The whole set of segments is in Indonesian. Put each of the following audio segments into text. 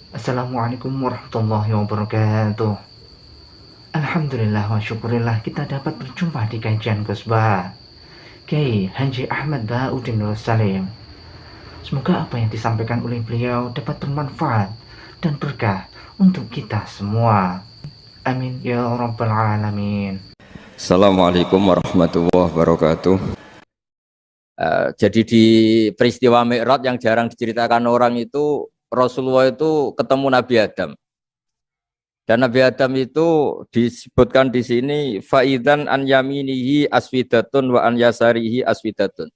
Assalamualaikum warahmatullahi wabarakatuh. Alhamdulillah wa syukurillah kita dapat berjumpa di kajian Ghosbah Kiai Haji Ahmad Bauddin Nur Salim. Semoga apa yang disampaikan oleh beliau dapat bermanfaat dan berkah untuk kita semua. Amin ya rabbal alamin. Assalamualaikum warahmatullahi wabarakatuh. Jadi di peristiwa Mi'raj yang jarang diceritakan orang itu Rasulullah itu ketemu Nabi Adam. Dan Nabi Adam itu disebutkan di sini faidan an yaminihi aswidatun wa an yasarihi aswidatun.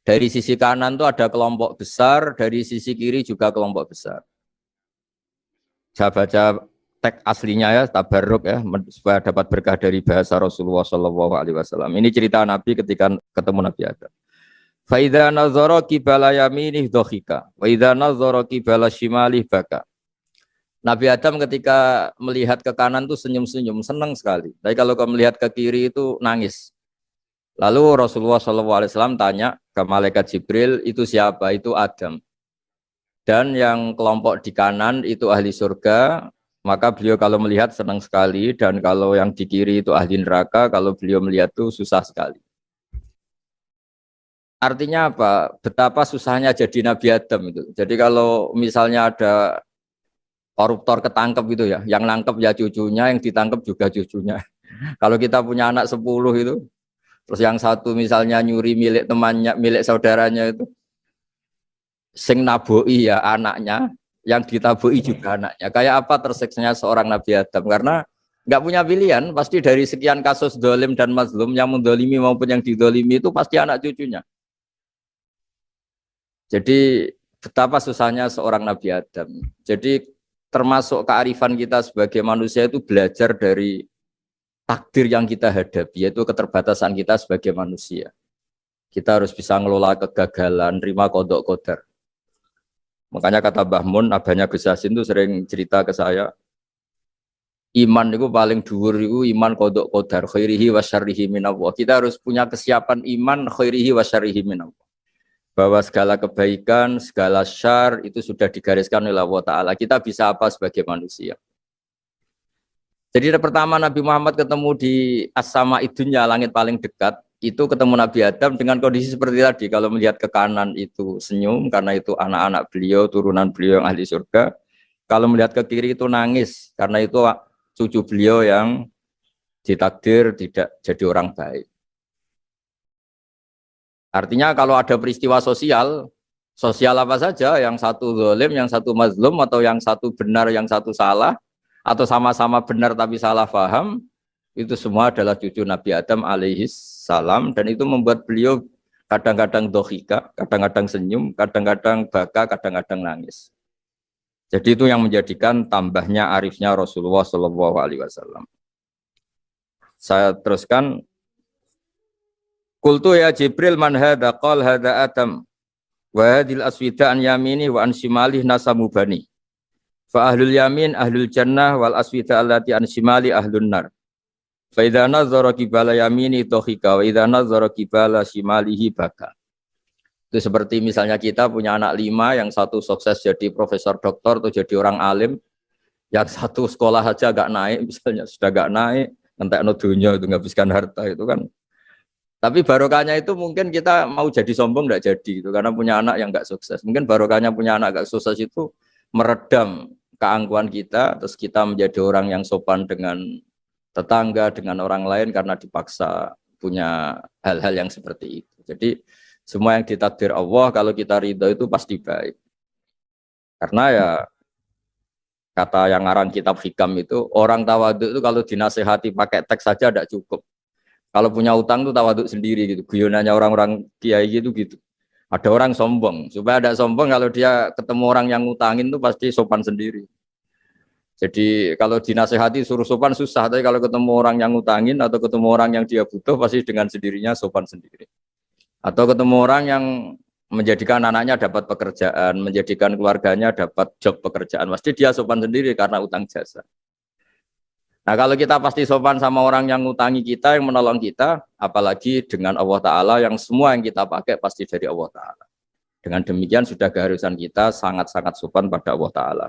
Dari sisi kanan itu ada kelompok besar, dari sisi kiri juga kelompok besar. Saya baca teks aslinya ya, tabarruk ya, supaya dapat berkah dari bahasa Rasulullah SAW. Ini cerita Nabi ketika ketemu Nabi Adam. Fa idza nazara qibala yaminih dhahika wa idza nazara qibala shimalih baka. Nabi Adam ketika melihat ke kanan tuh senyum-senyum, senang sekali. Tapi kalau melihat ke kiri itu nangis. Lalu Rasulullah SAW tanya ke malaikat Jibril, itu siapa? Itu Adam. Dan yang kelompok di kanan itu ahli surga, maka beliau kalau melihat senang sekali, dan kalau yang di kiri itu ahli neraka, kalau beliau melihat itu susah sekali. Artinya apa? Betapa susahnya jadi Nabi Adam itu. Jadi kalau misalnya ada koruptor ketangkep gitu ya, yang nangkep ya cucunya, yang ditangkep juga cucunya. Kalau kita punya anak 10 itu, terus yang satu misalnya nyuri milik temannya, milik saudaranya itu, sing naboi ya anaknya, yang ditaboi juga anaknya. Kayak apa tersiksanya seorang Nabi Adam? Karena nggak punya pilihan, pasti dari sekian kasus dolim dan mazlum, yang mendolimi maupun yang didolimi itu pasti anak cucunya. Jadi betapa susahnya seorang Nabi Adam. Jadi termasuk kearifan kita sebagai manusia itu belajar dari takdir yang kita hadapi, yaitu keterbatasan kita sebagai manusia. Kita harus bisa ngelola kegagalan, terima kodok kodar. Makanya kata Mbah Mun, abahnya Gus Hasim itu sering cerita ke saya, iman itu paling dhuwur itu iman kodok kodar, khairihi wa syarrihi minallah. Kita harus punya kesiapan iman khairihi wa syarrihi minallah. Bahwa segala kebaikan, segala syar itu sudah digariskan oleh Allah Ta'ala. Kita bisa apa sebagai manusia? Jadi pertama Nabi Muhammad ketemu di as-sama idunya, langit paling dekat, itu ketemu Nabi Adam dengan kondisi seperti tadi. Kalau melihat ke kanan itu senyum, karena itu anak-anak beliau, turunan beliau yang ahli surga. Kalau melihat ke kiri itu nangis, karena itu cucu beliau yang ditakdir tidak jadi orang baik. Artinya kalau ada peristiwa sosial, sosial apa saja, yang satu zalim, yang satu mazlum, atau yang satu benar, yang satu salah, atau sama-sama benar tapi salah paham, itu semua adalah cucu Nabi Adam alaihis salam, dan itu membuat beliau kadang-kadang dohika, kadang-kadang senyum, kadang-kadang baka, kadang-kadang nangis. Jadi itu yang menjadikan tambahnya arifnya Rasulullah SAW. Saya teruskan. Qultu ya Jibril man hadza qal hadza Adam wa hadhil aswida an yamini wa an shimali nasamu bani. Fa ahlul yamin ahlul jannah wal aswida allati an shimali ahlun nar. Fa idza nazara qibala yamini dhahika wa idza nazara qibala shimalihi baka. Itu seperti misalnya kita punya anak 5, yang satu sukses jadi profesor doktor atau jadi orang alim, yang satu sekolah saja agak naik, misalnya sudah agak naik, entekno dunya itu nghabiskan harta itu kan. Tapi barokahnya itu mungkin kita mau jadi sombong enggak jadi gitu, karena punya anak yang enggak sukses. Mungkin barokahnya punya anak enggak sukses itu meredam keangkuhan kita, terus kita menjadi orang yang sopan dengan tetangga, dengan orang lain karena dipaksa punya hal-hal yang seperti itu. Jadi semua yang ditakdir Allah kalau kita ridho itu pasti baik. Karena ya kata yang ngarang kitab hikam itu, orang tawaduk itu kalau dinasehati pakai teks saja tidak cukup. Kalau punya utang tuh tawaduk sendiri gitu. Guyonannya orang-orang kiai gitu gitu. Ada orang sombong, supaya ada sombong kalau dia ketemu orang yang ngutangin tuh pasti sopan sendiri. Jadi kalau dinasehati suruh sopan susah, tapi kalau ketemu orang yang ngutangin atau ketemu orang yang dia butuh pasti dengan sendirinya sopan sendiri. Atau ketemu orang yang menjadikan anaknya dapat pekerjaan, menjadikan keluarganya dapat job pekerjaan, pasti dia sopan sendiri karena utang jasa. Nah kalau kita pasti sopan sama orang yang ngutangi kita, yang menolong kita, apalagi dengan Allah Ta'ala yang semua yang kita pakai pasti dari Allah Ta'ala. Dengan demikian sudah keharusan kita sangat-sangat sopan pada Allah Ta'ala.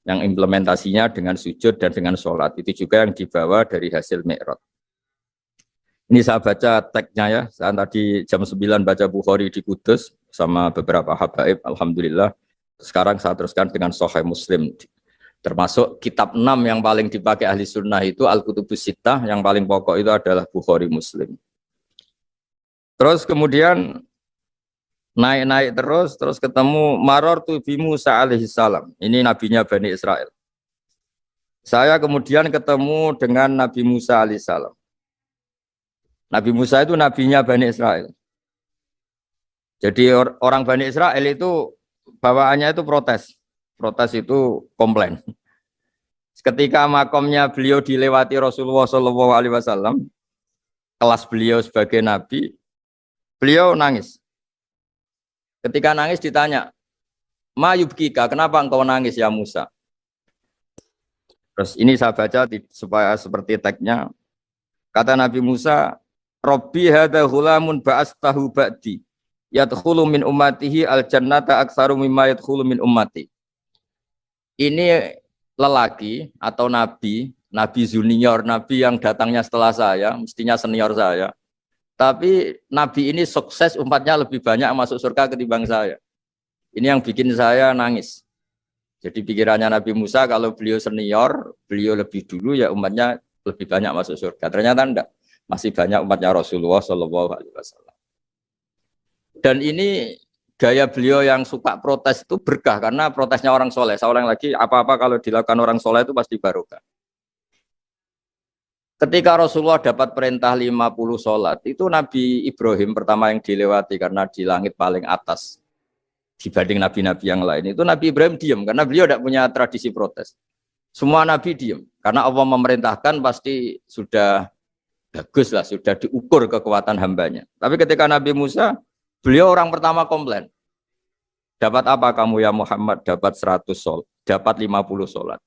yang implementasinya dengan sujud dan dengan sholat. Itu juga yang dibawa dari hasil Mi'raj. Ini saya baca teksnya ya, saya tadi jam 9 baca Bukhari di Kudus sama beberapa habaib, alhamdulillah. Sekarang saya teruskan dengan Sahih Muslim. Termasuk kitab 6 yang paling dipakai ahli sunnah itu Al-Kutubus Sittah, yang paling pokok itu adalah Bukhari Muslim. Terus kemudian naik-naik terus ketemu Marartu bi Musa alaihi salam. Ini nabinya Bani Israel. Saya kemudian ketemu dengan Nabi Musa alaihi salam. Nabi Musa itu nabinya Bani Israel. Jadi orang Bani Israel itu bawaannya itu protes. Protes itu komplain. Ketika makomnya beliau dilewati Rasulullah SAW, kelas beliau sebagai nabi, beliau nangis. Ketika nangis ditanya, "Ma yubkika, kenapa engkau nangis ya Musa?" Terus ini saya baca supaya seperti teksnya. Kata Nabi Musa, "Rabbi hadza ghulamun ba'astahu ba'di. Yadkhulu min ummatihi al-jannata aktsaru mimma yadkhulu min ummati." Ini lelaki atau nabi junior, nabi yang datangnya setelah saya, mestinya senior saya. Tapi nabi ini sukses, umatnya lebih banyak masuk surga ketimbang saya. Ini yang bikin saya nangis. Jadi pikirannya Nabi Musa kalau beliau senior, beliau lebih dulu ya umatnya lebih banyak masuk surga. Ternyata enggak. Masih banyak umatnya Rasulullah SAW. Dan ini gaya beliau yang suka protes itu berkah karena protesnya orang soleh. Saya ulang lagi, apa-apa kalau dilakukan orang soleh itu pasti barokah. Ketika Rasulullah dapat perintah 50 sholat, itu Nabi Ibrahim pertama yang dilewati karena di langit paling atas dibanding nabi-nabi yang lain. Itu Nabi Ibrahim diam karena beliau tidak punya tradisi protes. Semua nabi diam karena Allah memerintahkan pasti sudah bagus lah, sudah diukur kekuatan hambanya. Tapi ketika Nabi Musa, beliau orang pertama komplain. Dapat apa kamu ya Muhammad? Dapat 100 sholat, dapat 50 sholat.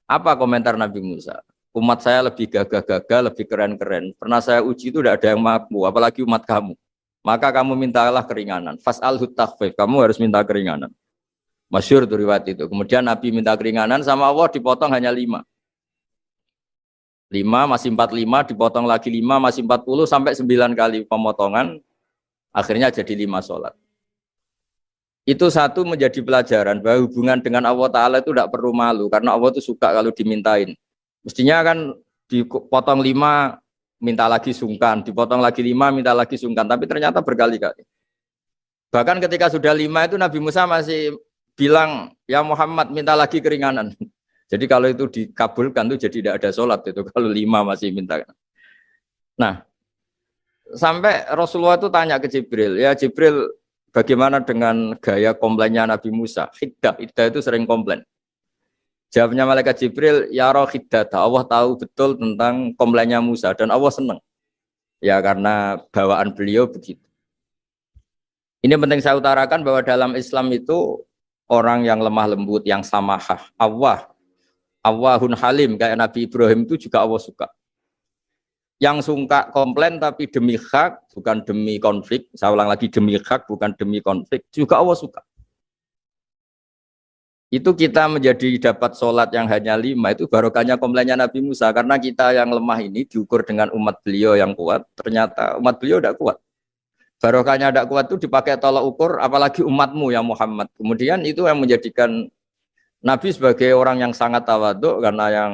Apa komentar Nabi Musa? Umat saya lebih gagah-gagah, lebih keren-keren. Pernah saya uji itu tidak ada yang mampu, apalagi umat kamu. Maka kamu mintalah keringanan. Fas'alhut takhfif, kamu harus minta keringanan. Masyhur itu riwayat itu. Kemudian Nabi minta keringanan sama Allah dipotong hanya 5. 5 masih 45, dipotong lagi 5 masih 40 sampai 9 kali pemotongan. Akhirnya jadi 5 sholat. Itu satu menjadi pelajaran bahwa hubungan dengan Allah Ta'ala itu tidak perlu malu. Karena Allah itu suka kalau dimintain. Mestinya kan dipotong 5, minta lagi sungkan. Dipotong lagi 5, minta lagi sungkan. Tapi ternyata berkali-kali. Bahkan ketika sudah 5 itu Nabi Musa masih bilang, ya Muhammad minta lagi keringanan. Jadi kalau itu dikabulkan itu jadi tidak ada sholat. Itu kalau 5 masih minta. Nah, sampai Rasulullah itu tanya ke Jibril. Ya Jibril, bagaimana dengan gaya komplainnya Nabi Musa? Hiddah itu sering komplain. Jawabnya malaikat Jibril, ya roh hiddata. Allah tahu betul tentang komplainnya Musa dan Allah senang. Ya karena bawaan beliau begitu. Ini penting saya utarakan bahwa dalam Islam itu orang yang lemah lembut, yang samahah, Allahun halim kayak Nabi Ibrahim itu juga Allah suka. Yang suka komplain tapi demi hak, bukan demi konflik. Saya ulang lagi, demi hak, bukan demi konflik. Juga Allah suka. Itu kita menjadi dapat sholat yang hanya 5, itu barokahnya komplainnya Nabi Musa. Karena kita yang lemah ini diukur dengan umat beliau yang kuat. Ternyata umat beliau tidak kuat. Barokahnya tidak kuat itu dipakai tolak ukur, apalagi umatmu ya Muhammad. Kemudian itu yang menjadikan Nabi sebagai orang yang sangat tawaduk, karena yang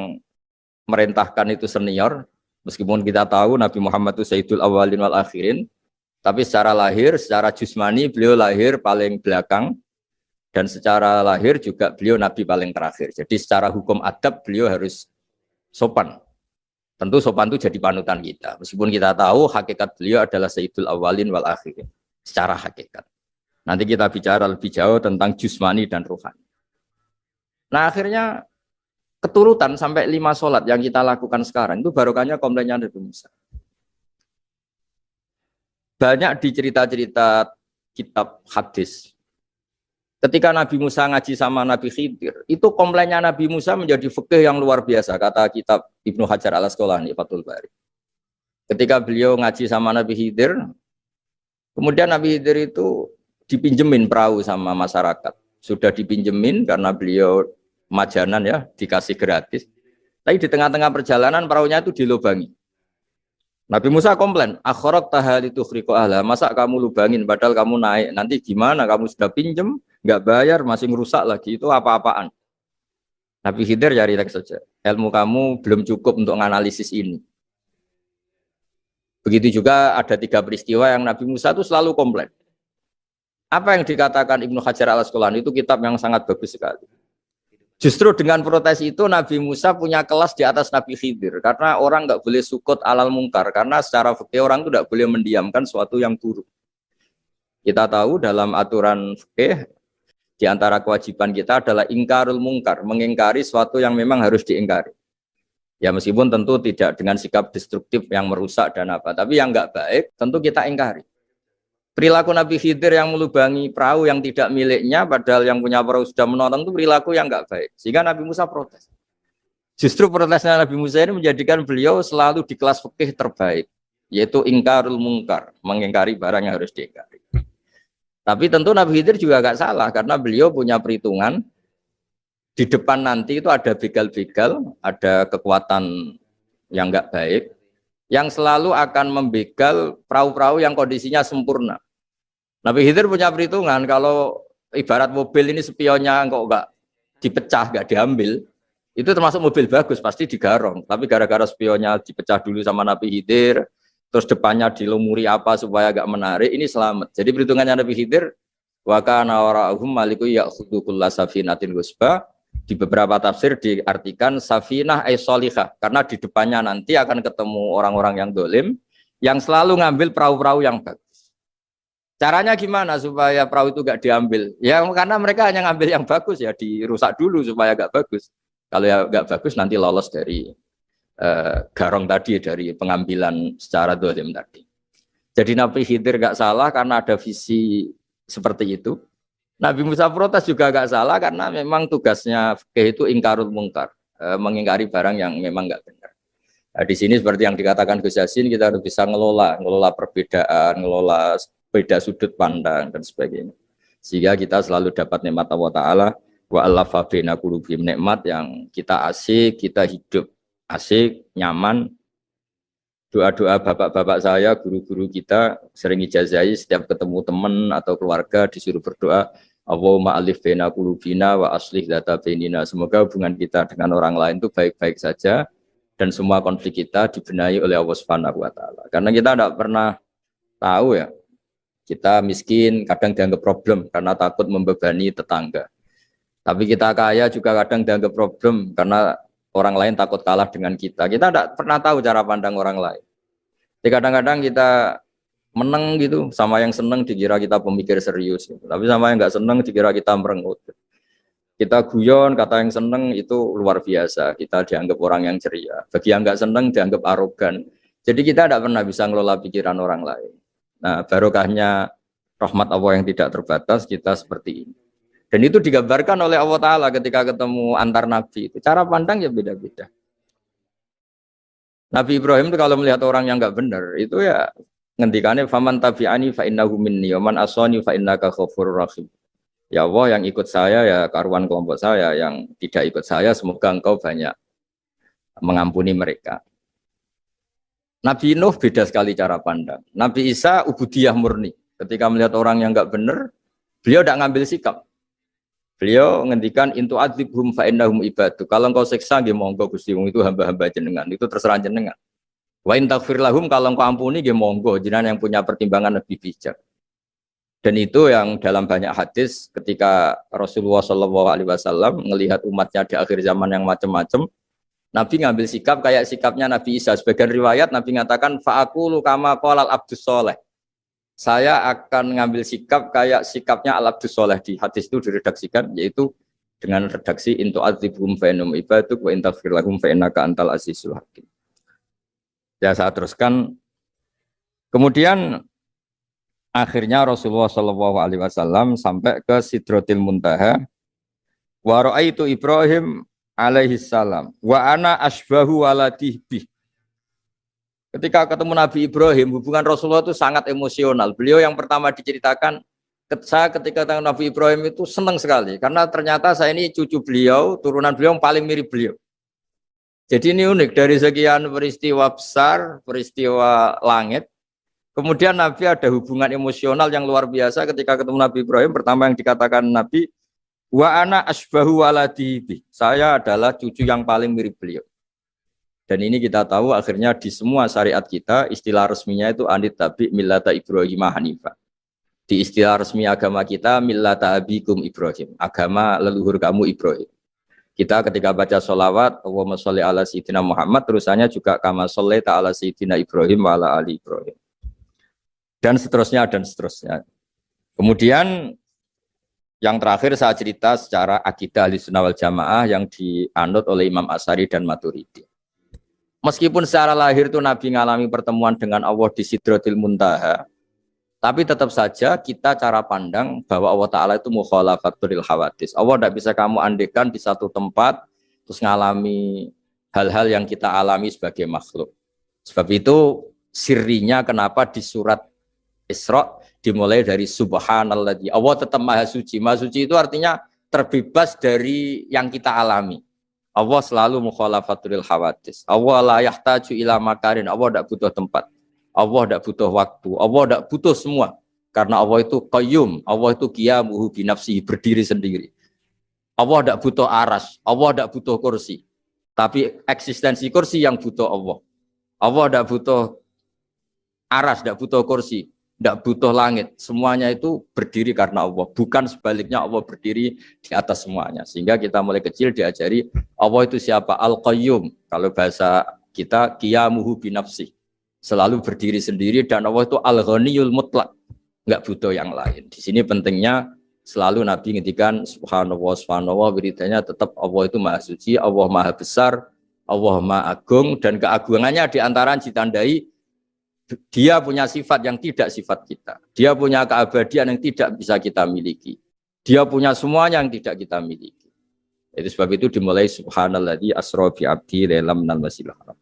merintahkan itu senior. Meskipun kita tahu Nabi Muhammad itu Sayyidul Awwalin wal Akhirin, tapi secara lahir, secara jusmani beliau lahir paling belakang, dan secara lahir juga beliau Nabi paling terakhir. Jadi secara hukum adab beliau harus sopan. Tentu sopan itu jadi panutan kita. Meskipun kita tahu hakikat beliau adalah Sayyidul Awwalin wal Akhirin. Secara hakikat. Nanti kita bicara lebih jauh tentang jusmani dan ruhani. Nah akhirnya keturutan sampai 5 sholat yang kita lakukan sekarang itu barokahnya komplainnya Nabi Musa. Banyak di cerita-cerita kitab hadis. Ketika Nabi Musa ngaji sama Nabi Khidir, itu komplainnya Nabi Musa menjadi fikih yang luar biasa, kata kitab Ibnu Hajar al-Asqalani, Fathul Bari. Ketika beliau ngaji sama Nabi Khidir, kemudian Nabi Khidir itu dipinjemin perahu sama masyarakat. Sudah dipinjemin karena beliau majanan ya, dikasih gratis. Tapi di tengah-tengah perjalanan perahunya itu dilubangi. Nabi Musa komplain, akhirat tahali tukhriqu ahla, masa kamu lubangin padahal kamu naik, nanti gimana, kamu sudah pinjem, nggak bayar, masih ngerusak lagi, itu apa-apaan. Nabi Khidir ya relax saja, ilmu kamu belum cukup untuk menganalisis ini. Begitu juga ada 3 peristiwa yang Nabi Musa itu selalu komplain. Apa yang dikatakan Ibnu Hajar al-Asqalani itu kitab yang sangat bagus sekali. Justru dengan protes itu Nabi Musa punya kelas di atas Nabi Khidir. Karena orang nggak boleh sukut alal mungkar. Karena secara fikih orang itu nggak boleh mendiamkan sesuatu yang buruk. Kita tahu dalam aturan fikih, di antara kewajiban kita adalah ingkarul mungkar. Mengingkari sesuatu yang memang harus diingkari. Ya meskipun tentu tidak dengan sikap destruktif yang merusak dan apa. Tapi yang nggak baik tentu kita ingkari. Perilaku Nabi Khidir yang melubangi perahu yang tidak miliknya, padahal yang punya perahu sudah menonton, itu perilaku yang enggak baik. Sehingga Nabi Musa protes. Justru protesnya Nabi Musa ini menjadikan beliau selalu di kelas fikih terbaik, yaitu ingkarul mungkar, mengingkari barang yang harus diingkari. Tapi tentu Nabi Khidir juga enggak salah, karena beliau punya perhitungan, di depan nanti itu ada begal-begal, ada kekuatan yang enggak baik, yang selalu akan membegal perahu-perahu yang kondisinya sempurna. Nabi Khidir punya perhitungan, kalau ibarat mobil ini spionnya kok enggak dipecah, enggak diambil, itu termasuk mobil bagus, pasti digarong. Tapi gara-gara spionnya dipecah dulu sama Nabi Khidir, terus depannya dilumuri apa supaya enggak menarik, ini selamat. Jadi perhitungannya Nabi Khidir, wa kana wara'uhum maliku ya'khudhu kulla safinatin ghusba. Di beberapa tafsir diartikan safinah ay sholihah, karena di depannya nanti akan ketemu orang-orang yang dolim, yang selalu ngambil perahu-perahu yang bagus. Caranya gimana supaya perahu itu gak diambil? Ya karena mereka hanya ngambil yang bagus, ya dirusak dulu supaya gak bagus. Kalau ya gak bagus nanti lolos dari garong tadi, dari pengambilan secara dolim tadi. Jadi Nabi Khidir gak salah karena ada visi seperti itu. Nabi Musa protes juga gak salah karena memang tugasnya fikih itu ingkarul mungkar, mengingkari barang yang memang gak benar. Nah, di sini seperti yang dikatakan Gus Yassin, kita harus bisa ngelola perbedaan, ngelola beda sudut pandang dan sebagainya. Sehingga kita selalu dapat nikmat Allah Ta'ala, wa allafa baina qulubihim, nikmat yang kita asik, kita hidup asik, nyaman. Doa-doa bapak-bapak saya, guru-guru kita sering ijazahi setiap ketemu teman atau keluarga disuruh berdoa, Allahumma alif baina qulubina wa aslih dzata bainina. Semoga hubungan kita dengan orang lain itu baik-baik saja dan semua konflik kita dibenahi oleh Allah Subhanahu wa taala. Karena kita tidak pernah tahu ya, kita miskin kadang dianggap problem karena takut membebani tetangga. Tapi kita kaya juga kadang dianggap problem karena orang lain takut kalah dengan kita. Kita tidak pernah tahu cara pandang orang lain. Jadi kadang-kadang kita menang gitu, sama yang senang dikira kita pemikir serius. Tapi sama yang nggak senang dikira kita merengut. Kita guyon, kata yang senang itu luar biasa. Kita dianggap orang yang ceria. Bagi yang nggak senang dianggap arogan. Jadi kita tidak pernah bisa ngelola pikiran orang lain. Nah, barokahnya rahmat Allah yang tidak terbatas kita seperti ini. Dan itu digambarkan oleh Allah Ta'ala ketika ketemu antar Nabi. Itu cara pandang ya beda-beda. Nabi Ibrahim itu kalau melihat orang yang nggak benar, itu ya ngendikane faman tabi'ani fa innahu minni wa man asani fa innaka ghafurur rahim. Ya Allah, yang ikut saya ya karuan kelompok saya, yang tidak ikut saya semoga engkau banyak mengampuni mereka. Nabi Nuh beda sekali cara pandang. Nabi Isa ubudiyah murni. Ketika melihat orang yang enggak benar, beliau tidak ngambil sikap. Beliau ngendikan intu adzibhum fa innahum ibadu. Kalau engkau siksa nggih monggo Gusti, wong itu hamba-hamba jenengan, itu terserah jenengan. Wa in taghfir lahum, kalau engkau ampuni nggih monggo, jenengan yang punya pertimbangan lebih bijak. Dan itu yang dalam banyak hadis ketika Rasulullah SAW melihat umatnya di akhir zaman yang macam-macam, Nabi ngambil sikap kayak sikapnya Nabi Isa. Sebagian riwayat Nabi mengatakan fa'aqulu kama qalal abdus soleh. Saya akan ngambil sikap kayak sikapnya al-abdus soleh. Di hadis itu diredaksikan yaitu dengan redaksi intu adzibhum fa innahum ibaduk wa in taghfir lahum fa innaka antal azizul hakim. Ya saya teruskan. Kemudian akhirnya Rasulullah SAW sampai ke Sidratil Muntaha. Wa ra'aitu Ibrahim alaihi salam wa ana asbahu waladih bih. Ketika ketemu Nabi Ibrahim, hubungan Rasulullah itu sangat emosional. Beliau yang pertama diceritakan Saya ketika ketemu Nabi Ibrahim itu senang sekali karena ternyata saya ini cucu beliau, turunan beliau yang paling mirip beliau. Jadi ini unik dari sekian peristiwa besar, peristiwa langit. Kemudian Nabi ada hubungan emosional yang luar biasa ketika ketemu Nabi Ibrahim. Pertama yang dikatakan Nabi, wa ana asbahu waladihi. Saya adalah cucu yang paling mirip beliau. Dan ini kita tahu akhirnya di semua syariat kita istilah resminya itu anit tabi millata Ibrahim Hanifah. Di istilah resmi agama kita millata abikum Ibrahim, agama leluhur kamu Ibrahim. Kita ketika baca sholawat, Allahumma sholli ala sayyidina Muhammad, terusannya juga kama sholli ta'ala sayyidina Ibrahim wa ala ali Ibrahim. Dan seterusnya, dan seterusnya. Kemudian, yang terakhir saya cerita secara akidah Ahlussunnah wal Jamaah yang dianut oleh Imam Asy'ari dan Maturidi. Meskipun secara lahir itu Nabi mengalami pertemuan dengan Allah di Sidratil Muntaha, tapi tetap saja kita cara pandang bahwa Allah Ta'ala itu mukhalafatul hawadis. Allah tidak bisa kamu andekan di satu tempat terus ngalami hal-hal yang kita alami sebagai makhluk. Sebab itu sirinya kenapa di surat Isra dimulai dari subhanalladzi. Allah tetap maha suci. Maha suci itu artinya terbebas dari yang kita alami. Allah selalu mukhalafatul hawadis. Allah la yahtaju ila makarin. Allah tidak butuh tempat. Allah tidak butuh waktu, Allah tidak butuh semua. Karena Allah itu qayyum, Allah itu qiyamuhu binafsihi, berdiri sendiri. Allah tidak butuh aras, Allah tidak butuh kursi. Tapi eksistensi kursi yang butuh Allah. Allah tidak butuh aras, tidak butuh kursi, tidak butuh langit. Semuanya itu berdiri karena Allah. Bukan sebaliknya Allah berdiri di atas semuanya. Sehingga kita mulai kecil diajari Allah itu siapa? Al-Qayyum. Kalau bahasa kita qiyamuhu binafsihi. Selalu berdiri sendiri dan Allah itu al-ghaniyul mutlak, enggak butuh yang lain. Di sini pentingnya selalu Nabi ngendikan subhanallah wiridanya tetap Allah itu maha suci, Allah maha besar, Allah maha agung, dan keagungannya diantara ditandai dia punya sifat yang tidak sifat kita. Dia punya keabadian yang tidak bisa kita miliki. Dia punya semuanya yang tidak kita miliki. Itu sebab itu dimulai subhanalladzi asra bi abdi lailam minal masjidil haram.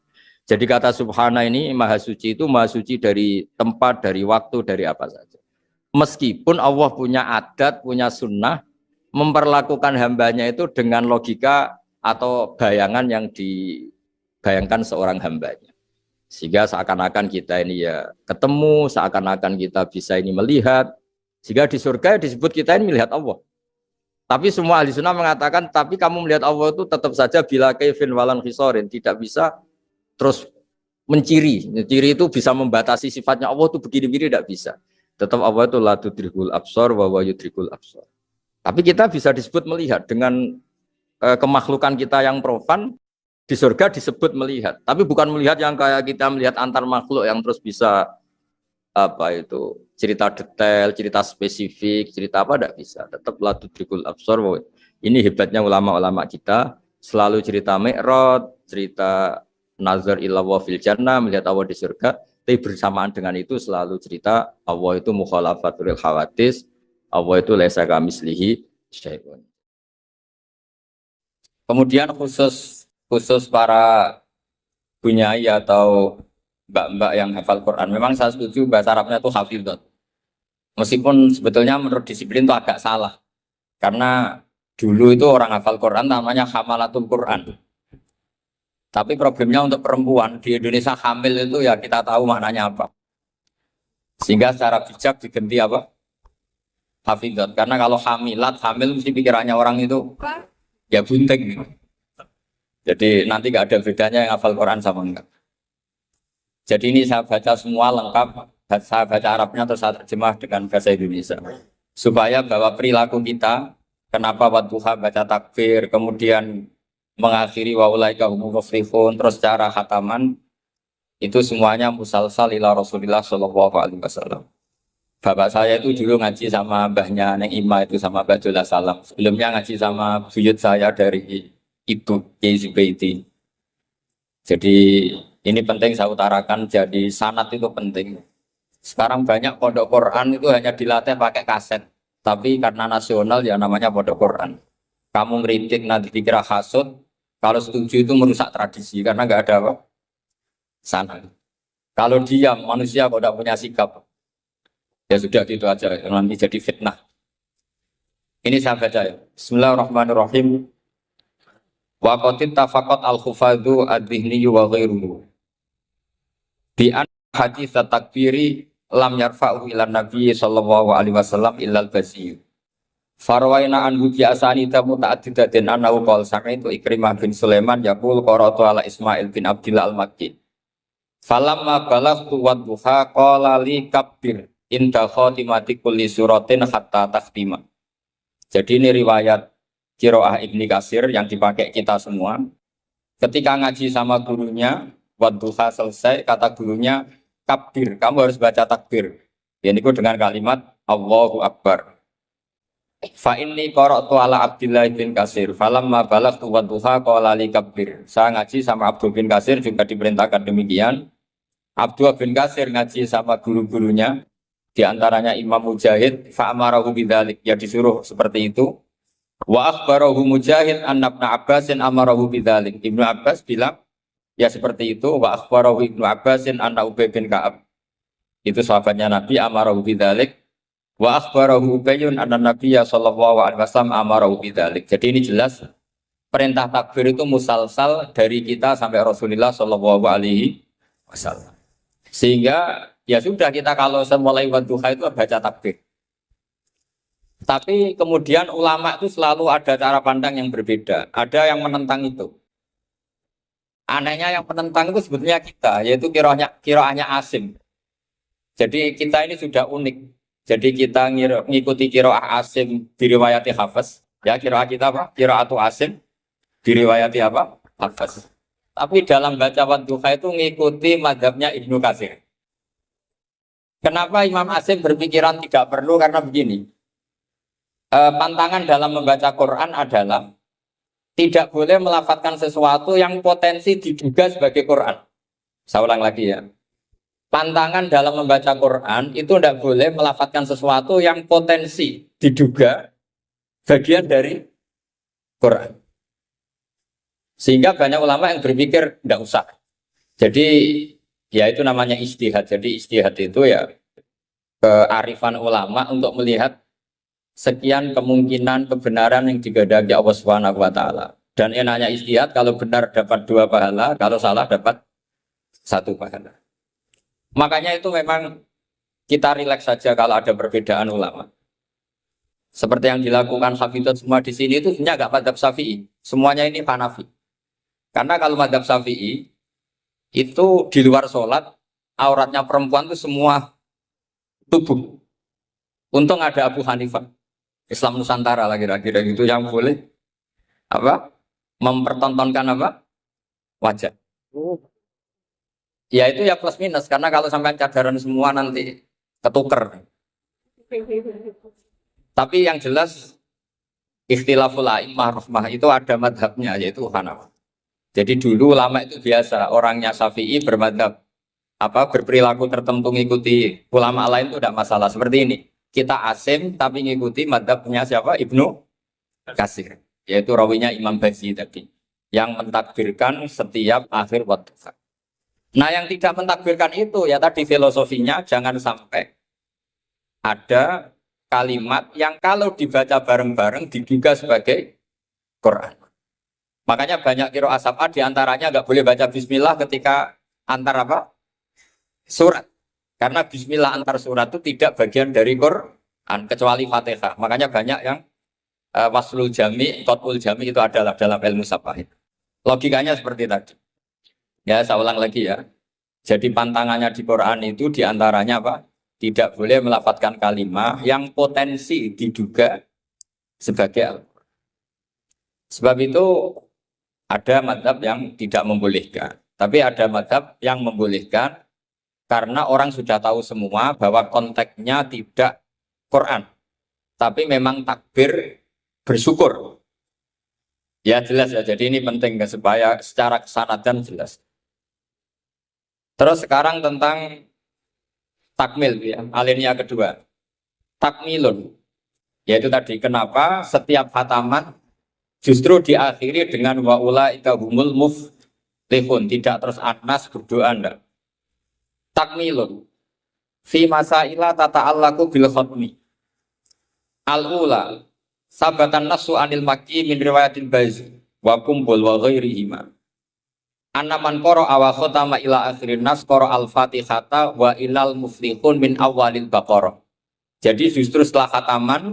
Jadi kata subhana ini maha suci itu maha suci dari tempat, dari waktu, dari apa saja. Meskipun Allah punya adat, punya sunnah, memperlakukan hambanya itu dengan logika atau bayangan yang dibayangkan seorang hambanya. Sehingga seakan-akan kita ini ya ketemu, seakan-akan kita bisa ini melihat. Sehingga di surga disebut kita ini melihat Allah. Tapi semua ahli sunnah mengatakan, tapi kamu melihat Allah itu tetap saja bila kaifin walan khisorin, tidak bisa terus menciri itu bisa membatasi sifatnya Allah itu begini-begini tidak bisa. Tetap Allah itu la tudrikul absar wa huwa yudrikul absar. Tapi kita bisa disebut melihat dengan kemakhlukan kita yang profan di surga disebut melihat. Tapi bukan melihat yang kayak kita melihat antar makhluk yang terus bisa apa itu cerita detail, cerita spesifik, cerita apa tidak bisa. Tetap la tudrikul absar. Ini hebatnya ulama-ulama kita selalu cerita Mi'raj, cerita nazar ila wa fil jannah, melihat Allah di surga, tapi bersamaan dengan itu selalu cerita Allah itu mukhalafatul hawadis, Allah itu laisa kamitslihi syai'un. Kemudian khusus para bunyai atau mbak-mbak yang hafal Quran, memang saya setuju bahasa Arabnya itu hafidhot. Meskipun sebetulnya menurut disiplin itu agak salah. Karena dulu itu orang hafal Quran namanya hamalatul Quran. Tapi problemnya untuk perempuan di Indonesia hamil itu ya kita tahu maknanya apa. Sehingga secara bijak diganti apa? Hafidhot. Karena kalau hamil mesti pikirannya orang itu ya bunting. Jadi nanti gak ada bedanya yang hafal Quran sama enggak. Jadi ini saya baca semua lengkap. Saya baca Arabnya terus saya terjemah dengan bahasa Indonesia. Supaya bahwa perilaku kita, kenapa wadduha baca takbir, kemudian mengakhiri wa ulaika humul muflihun, terus cara khataman itu semuanya musalsal ila Rasulillah sallallahu alaihi wasallam. Bapak saya itu dulu ngaji sama mbahnya Neng Ima itu sama Mbak Jola Salam. Sebelumnya ngaji sama buyut saya dari Ibu Kiai Zubaidi. Jadi ini penting saya utarakan, jadi sanad itu penting. Sekarang banyak pondok Quran itu hanya dilatih pakai kaset. Tapi karena nasional ya namanya pondok Quran. Kamu ngeritik nanti dikira hasud. Kalau setuju itu merusak tradisi karena nggak ada apa? Sana. Kalau diam manusia kok tidak punya sikap. Ya sudah gitu aja, nanti jadi fitnah. Ini saya baca ya. Bismillahirrahmanirrahim. Wa qatit tafaqat al-khufadu ad-dhihni wa ghairuhu. Bi an hadits takbiri lam yarfa'u ila nabi sallallahu alaihi wasallam illa al-basir. Farwaina an bi asani tamu ta'addidatin annahu qala sami'tu Ikrimah bin Sulaiman yaqul qara'tu ala Ismail bin Abdillah al-Makki. Falamma balaghtu wadduha qala li kabbir inda khatimati kulli suratin hatta takhtima. Jadi ini riwayat Qiraah Ibni Katsir yang dipakai kita semua. Ketika ngaji sama gurunya, wadduha selesai, kata gurunya kabbir, kamu harus baca takbir. Ini dengan kalimat Allahu Akbar. Fa inni qara'tu ala Abdillah bin Katsir, falamma balaghtu wadduha qala li kabbir. Saya ngaji sama Abdul bin Katsir juga diperintahkan demikian. Abdul bin Katsir ngaji sama guru-gurunya, di antaranya Imam Mujahid, fa'amarahu bidzalik, ya disuruh seperti itu. Wa akhbarahu Mujahid an Ibnu Abbasin amarahu bidzalik. Ibnu Abbas bilang ya seperti itu. Wa akhbarahu Ibnu Abbasin an Ubay bin Ka'ab. Itu sahabatnya Nabi amarahu bidzalik. Wa akhbarahu Ubayyun an Nabiyya sallallahu alaihi wasallam amarahu bidzalik. Jadi ini jelas perintah takbir itu musalsal dari kita sampai Rasulullah sallallahu alaihi wasallam. Sehingga ya sudah kita kalau mulai wadduha itu baca takbir. Tapi kemudian ulama itu selalu ada cara pandang yang berbeda. Ada yang menentang itu. Anehnya yang menentang itu sebetulnya kita, yaitu kiroahnya Asim. Jadi kita ini sudah unik. Jadi kita ngikuti kiroah Asim diriwayati Hafiz. Ya kiroah kita apa? Kiroatu Asim diriwayati apa? Hafiz. Tapi dalam baca wadduha itu ngikuti mazhabnya Ibnu Katsir. Kenapa Imam Asim berpikiran tidak perlu? Karena begini. Pantangan dalam membaca Quran adalah tidak boleh melafadzkan sesuatu yang potensi diduga sebagai Quran. Saya ulang lagi ya. Pantangan dalam membaca Quran itu tidak boleh melafadzkan sesuatu yang potensi diduga bagian dari Quran. Sehingga banyak ulama yang berpikir tidak usah. Jadi ya itu namanya ijtihad. Jadi ijtihad itu ya kearifan ulama untuk melihat sekian kemungkinan kebenaran yang digadagi Allah Subhanahu wa taala. Dan enaknya ijtihad, kalau benar dapat 2 pahala, kalau salah dapat 1 pahala. Makanya itu memang kita rileks saja kalau ada perbedaan ulama. Seperti yang dilakukan Hafidhut semua di sini itu sebenarnya enggak madzhab Syafi'i. Semuanya ini Hanafi. Karena kalau madzhab Syafi'i itu di luar sholat auratnya perempuan itu semua tubuh. Untung ada Abu Hanifah. Islam Nusantara lah kira-kira itu yang boleh apa mempertontonkan apa wajah. Ya itu ya plus minus karena kalau sampai cadaran semua nanti ketuker. Tapi yang jelas ikhtilaful a'immah rahmah itu ada madhabnya yaitu Hanafi. Jadi dulu ulama itu biasa orangnya Syafi'i bermadhab apa berperilaku tertentu ngikuti ulama lain itu tidak masalah seperti ini. Kita Asim tapi ngikuti madhabnya siapa? Ibnu Katsir, yaitu rawinya Imam Bazi tadi yang mentakbirkan setiap akhir wadduha. Nah yang tidak mentakbirkan itu ya tadi filosofinya jangan sampai ada kalimat yang kalau dibaca bareng-bareng diduga sebagai Quran. Makanya banyak qiraah sab'ah diantaranya nggak boleh baca bismillah ketika antar apa? Surat. Karena bismillah antar surat itu tidak bagian dari Quran kecuali Fatihah. Makanya banyak yang waslul jami, qat'ul jami itu adalah dalam ilmu sab'ah. Logikanya seperti tadi. Ya, saya ulang lagi ya. Jadi pantangannya di Quran itu diantaranya apa? Tidak boleh melafadzkan kalimat yang potensi diduga sebagai Al-Quran. Sebab itu ada madhab yang tidak membolehkan. Tapi ada madhab yang membolehkan karena orang sudah tahu semua bahwa konteksnya tidak Quran. Tapi memang takbir bersyukur. Ya jelas ya, jadi ini penting supaya secara kesanatan jelas. Terus sekarang tentang takmil ya, alinea kedua. Takmilun. Yaitu tadi kenapa setiap khataman justru diakhiri dengan wa ulaika humul muflihun, tidak terus anas berdoa enggak. Takmilun. fi masaila tata'allaqu bil khatmi. Al-ula sabatan nasu anil makki min riwayatil Bazi wa kumbul wa ghairihima. Anna man qara awa khatama ila akhirin nas qara al-Fatihata wa ilal muflihun min awalil Baqarah. Jadi justru setelah khataman,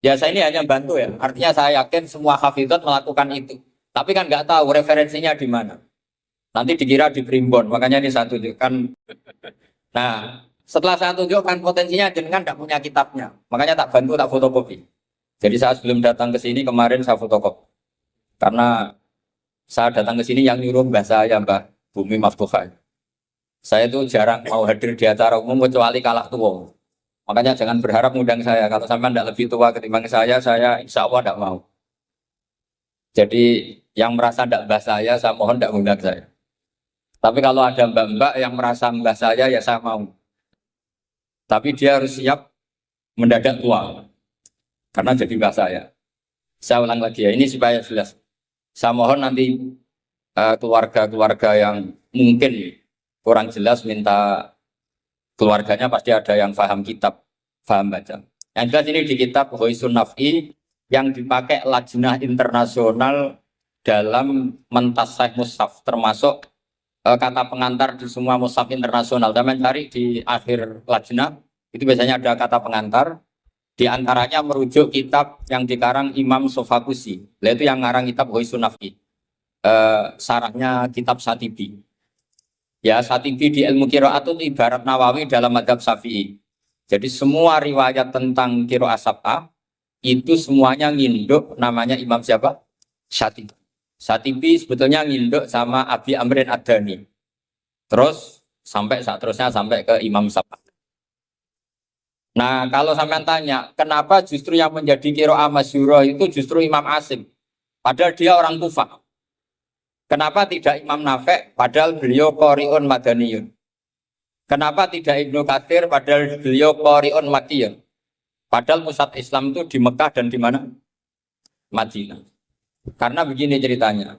ya saya ini hanya bantu ya. Artinya saya yakin semua hafizat melakukan itu. Tapi kan nggak tahu referensinya di mana. Nanti dikira di primbon, makanya ini saya tunjukkan. Nah, setelah saya tunjukkan potensinya jenengan nggak punya kitabnya. Makanya tak bantu, tak fotokopi. Jadi saya sebelum datang ke sini kemarin saya fotokopi. Karena saya datang ke sini yang nyuruh mbah saya, Mbah Bumi Maftuhah. Saya itu jarang mau hadir di acara umum kecuali kalah tua. Makanya jangan berharap ngundang saya. Kalau sampai tidak lebih tua ketimbang saya insya Allah tidak mau. Jadi yang merasa tidak mbah saya mohon tidak ngundang saya. Tapi kalau ada mbak-mbak yang merasa mbah saya, ya saya mau. Tapi dia harus siap mendadak tua. Karena jadi mbah saya. Saya ulang lagi ya, ini supaya jelas. Saya mohon nanti keluarga-keluarga yang mungkin kurang jelas minta keluarganya pasti ada yang paham kitab, paham baca. Yang jelas ini di kitab Hoisun Naf'i yang dipakai lajnah internasional dalam mentasih mushaf, termasuk kata pengantar di semua mushaf internasional. Dan mencari di akhir lajnah itu biasanya ada kata pengantar. Di antaranya merujuk kitab yang dikarang Imam Sofakusi. Itu yang ngarang kitab Hoisun Naf'i. Sarahnya kitab Satibi. Ya, Satibi di ilmu qiraat itu ibarat Nawawi dalam mazhab Syafi'i. Jadi semua riwayat tentang qiraat sab'ah itu semuanya nginduk namanya Imam siapa? Satibi. Satibi sebetulnya nginduk sama Abi Amrin Ad-Dani. Terus sampai seterusnya sampai ke Imam Sab'ah. Nah, kalau sampean tanya, kenapa justru yang menjadi qiraah masyhurah itu justru Imam Asim? Padahal dia orang Kufah. Kenapa tidak Imam Nafi' padahal beliau qari'un madaniyun? Kenapa tidak Ibnu Katsir padahal beliau qari'un makkiyun? Padahal pusat Islam itu di Mekah dan di mana? Madinah. Karena begini ceritanya.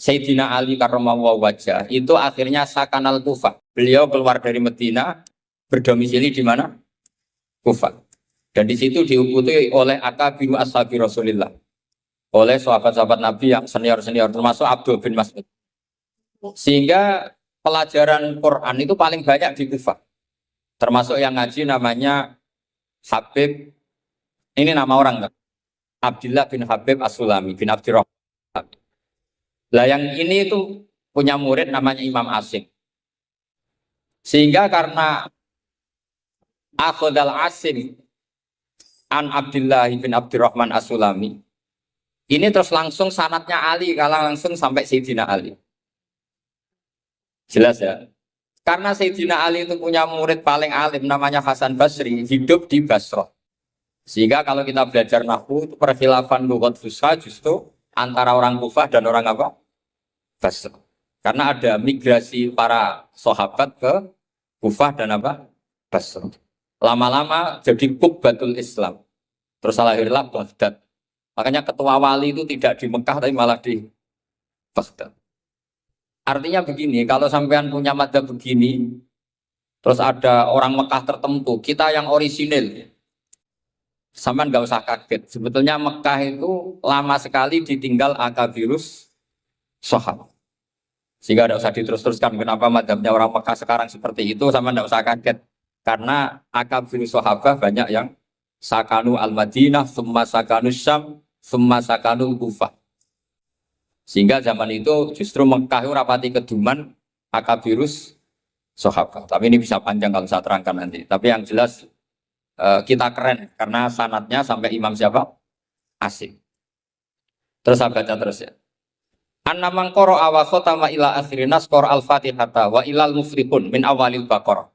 Sayyidina Ali karramallahu wajhah itu akhirnya sakanal Kufah. Beliau keluar dari Madinah, berdomisili di mana? Kufah. Dan di situ diikuti oleh akabiru ashabi Rasulillah. Oleh sahabat-sahabat Nabi yang senior-senior termasuk Abdul bin Mas'ud. Sehingga pelajaran Quran itu paling banyak di Kufah. Termasuk yang ngaji namanya Habib, ini nama orang kan? Abdullah bin Habib As-Sulami bin Abdirrahman. Lah yang ini itu punya murid namanya Imam Asim. Sehingga karena Akhodal Asim an Abdullah bin Abdirrahman As-Sulami, ini terus langsung sanatnya Ali, kalau langsung sampai Sayyidina Ali. Jelas ya? Karena Sayyidina Ali itu punya murid paling alim namanya Hasan Basri, hidup di Basrah. Sehingga kalau kita belajar nahwu itu perkhilafan lughat fusha justru antara orang Kufah dan orang apa? Basrah. Karena ada migrasi para sahabat ke Kufah dan apa? Basrah. Lama-lama jadi Qubbatul Islam. Terus lahirlah Baghdad. Makanya ketua wali itu tidak di Mekah tapi malah di Baghdad. Artinya begini, kalau sampean punya madzhab begini, terus ada orang Mekah tertentu, kita yang orisinil, sampean nggak usah kaget. Sebetulnya Mekah itu lama sekali ditinggal akabirus sahabat. Sehingga tidak usah diterus-teruskan kenapa madzhabnya orang Mekah sekarang seperti itu, sampean nggak usah kaget. Karena akabirus sahabat banyak yang sakanu al-Madinah, summa sakanu Syam, summa sakanu Kufah. Sehingga zaman itu justru Mekah rapati keduman akabirus sahabat. Tapi ini bisa panjang kalau saya terangkan nanti. Tapi yang jelas kita keren karena sanatnya sampai Imam siapa? Asim. Terus saya baca terus ya. An-namang qara wa khatama ila akhirinas qara al-Fatihata wa ilal muflihun min awalil Baqarah.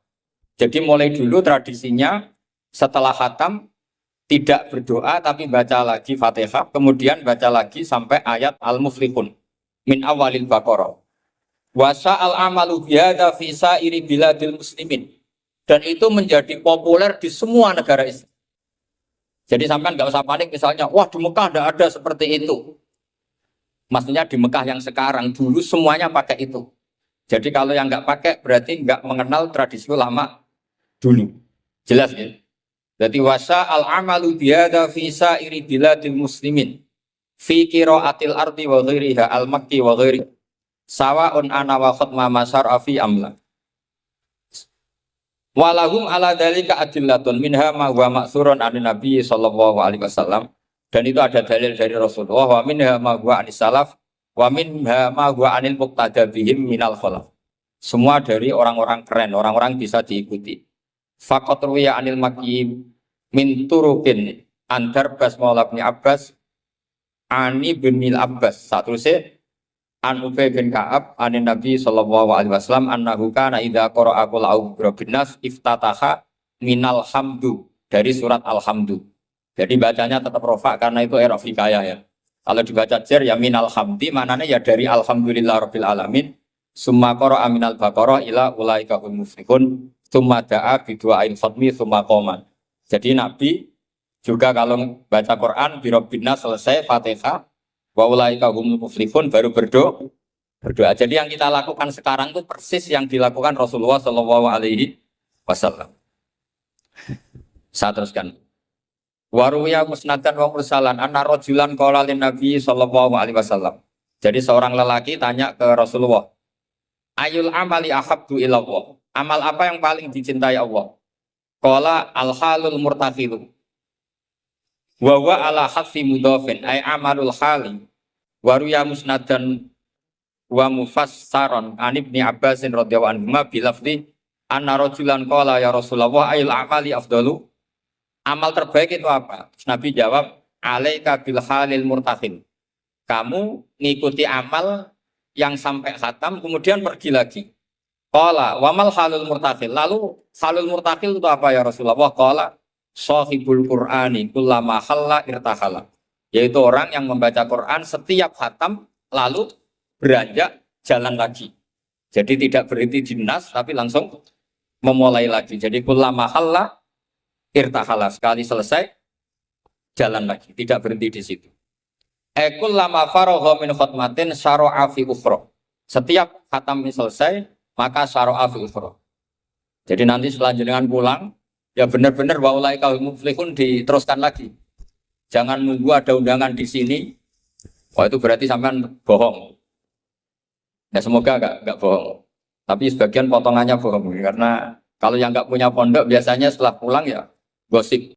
Jadi mulai dulu tradisinya setelah khatam tidak berdoa tapi baca lagi Fatihah, kemudian baca lagi sampai ayat Al-Muflihun min awalil Baqarah. Wa sa'al amalu bihadza fi sa'iri biladil muslimin. Dan itu menjadi populer di semua negara Islam. Jadi sampean nggak usah panik misalnya, wah di Mekah tidak ada seperti itu. Maksudnya di Mekah yang sekarang, dulu semuanya pakai itu. Jadi kalau yang nggak pakai berarti nggak mengenal tradisi ulama dulu. Jelas ya? Jadi wasa al-amalu bihada fi sa'iri biladil muslimin fi qiraatil ardi wa ghairiha al-makki wa ghairi sawa'un ana wa khatma masar fi amla. Walahum ala dalika adillatun minha ma huwa ma'thurun an Nabi sallallahu alaihi wasallam, dan itu ada dalil dari Rasulullah, wa minha ma huwa anis salaf wa minha ma huwa anil muqtada bihim minal khalaf. Semua dari orang-orang keren, orang-orang bisa diikuti. Faqat ruwiya anil makki min turukin antar bas maula bin Abbas ani bin Abbas satu se an Ubay bin Ka'ab anin Nabi sallallahu alaihi wasallam annahu kana idza qara'a qul a'udzu birabbin nas iftataha minal hamdu, dari surat alhamdu. Jadi bacanya tetap rofa karena itu era fikaya ya. Kalau dibaca jar ya minal hamdi, maknanya ya dari alhamdulillah rabbil alamin. Summa qara'a minal baqarah ila ulaika hum muflihun. Summa da'a bi du'ail khatmi summa qoma. Jadi Nabi juga kalau baca Quran birabbin nas selesai Fatihah wa ulaika humul muflihun baru berdoa. Jadi yang kita lakukan sekarang itu persis yang dilakukan Rasulullah sallallahu alaihi wasallam. Saya teruskan. Waruya musnadan wa mursalan anna rajulan qala lin nabi sallallahu alaihi wasallam. Jadi seorang lelaki tanya ke Rasulullah, ayul amali ahabbu ilallah. Amal apa yang paling dicintai Allah? Qala al-halul murtafilu. Wa wa ala hafi mudhafin ay amalul hali. Waruya musnadan wa mufassaran an Ibni Abbasin radhiyallahu anhu bilafzi anna rajulan qala ya Rasulullah ayul amali afdalu. Amal terbaik itu apa? Nabi jawab, alaika bil halil murtakhil. Kamu ngikuti amal yang sampai khatam kemudian pergi lagi. Qala wamal halul murtakhil. Lalu halul murtakhil itu apa ya Rasulullah? Qala shahibul Qur'ani kullama halla irtahala. Yaitu orang yang membaca Quran setiap khatam lalu beranjak jalan lagi. Jadi tidak berhenti di nas tapi langsung memulai lagi. Jadi kullama halla irtahala, sekali selesai jalan lagi, tidak berhenti di situ. Ekul lama faragha min khutmatin syara'a fi ukhra. Setiap khatam ini selesai, maka syara'a fi ukhra. Jadi nanti setelah jenengan pulang, ya benar-benar wa ulaika humul muflihun diteruskan lagi. Jangan nunggu ada undangan di sini. Wah itu berarti sampean bohong. Ya semoga enggak bohong. Tapi sebagian potongannya bohong karena kalau yang enggak punya pondok biasanya setelah pulang ya gosip.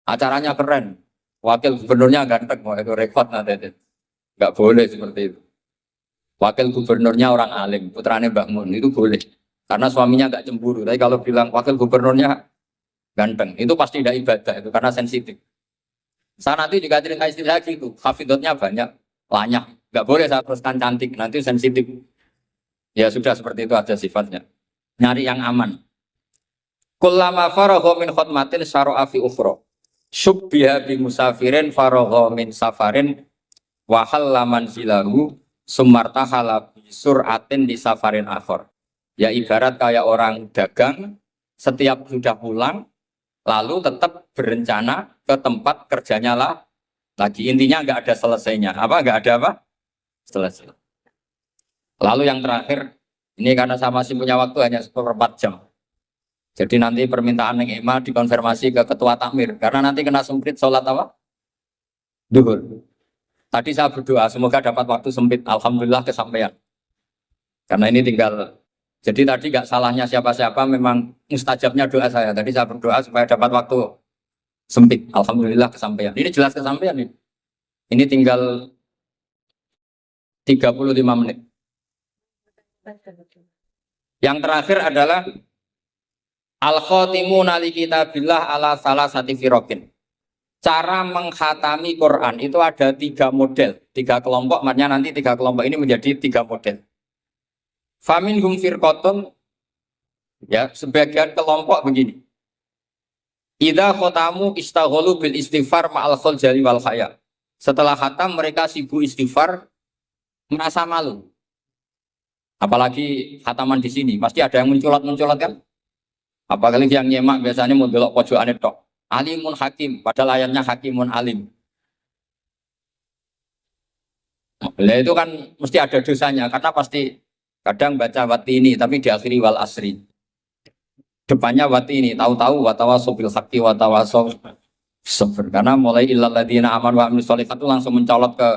Acaranya keren. Wakil gubernurnya ganteng, wah itu rekod nanti. Enggak boleh seperti itu. Wakil gubernurnya orang alim, putranya Mbak Mun, itu boleh. Karena suaminya enggak cemburu. Tapi kalau bilang wakil gubernurnya ganteng, itu pasti tidak ibadah itu karena sensitif. Saya nanti juga cerita istri saya gitu, hafidotnya banyak, banyak. Enggak boleh saya teruskan cantik, nanti sensitif. Ya sudah seperti itu aja sifatnya. Nyari yang aman. Kullama faragha min khutmatin syara'a fi ukhra. Syubbiha bi musafirin faragha min safarin wa halla manzilahu sumartahala bi sur'atin di safarin akhar. Ya ibarat kayak orang dagang setiap sudah pulang lalu tetap berencana ke tempat kerjanya lah lagi. Intinya enggak ada selesainya. Apa enggak ada apa? Selesai. Lalu yang terakhir, ini karena saya masih punya waktu hanya 4 jam. Jadi nanti permintaan yang Ema dikonfirmasi ke ketua takmir. Karena nanti kena sempit sholat apa? Duhur. Tadi saya berdoa, semoga dapat waktu sempit. Alhamdulillah kesampaian. Karena ini tinggal, jadi tadi gak salahnya siapa-siapa, memang mustajabnya doa saya. Tadi saya berdoa supaya dapat waktu sempit. Alhamdulillah kesampaian. Ini jelas kesampaian ini. Ini tinggal 35 menit. Yang terakhir adalah al-khotimuna li kitabillah ala salasati firaqin. Cara mengkhatami Quran itu ada 3 model, 3 kelompok, maknanya nanti 3 kelompok ini menjadi 3 model. Faminhum firqatun, ya sebagian kelompok begini. Idza khotamu istaghalu bil istighfar ma'al khuljali wal khaya. Setelah khatam mereka sibuk istighfar, merasa malu. Apalagi khataman di sini, pasti ada yang mencolot-mencolot kan? Apalagi yang nyemak biasanya mau belok pojokan itu. Alimun hakim, padahal ayatnya hakimun alim. Nah, itu kan mesti ada dosanya, karena pasti kadang baca wati ini, tapi diakhiri wal asri. depannya wati ini, tahu-tahu watawasau bil haqqi watawasau sabr. Karena mulai illal ladzina amanu wa amilus sholihat itu langsung mencolot ke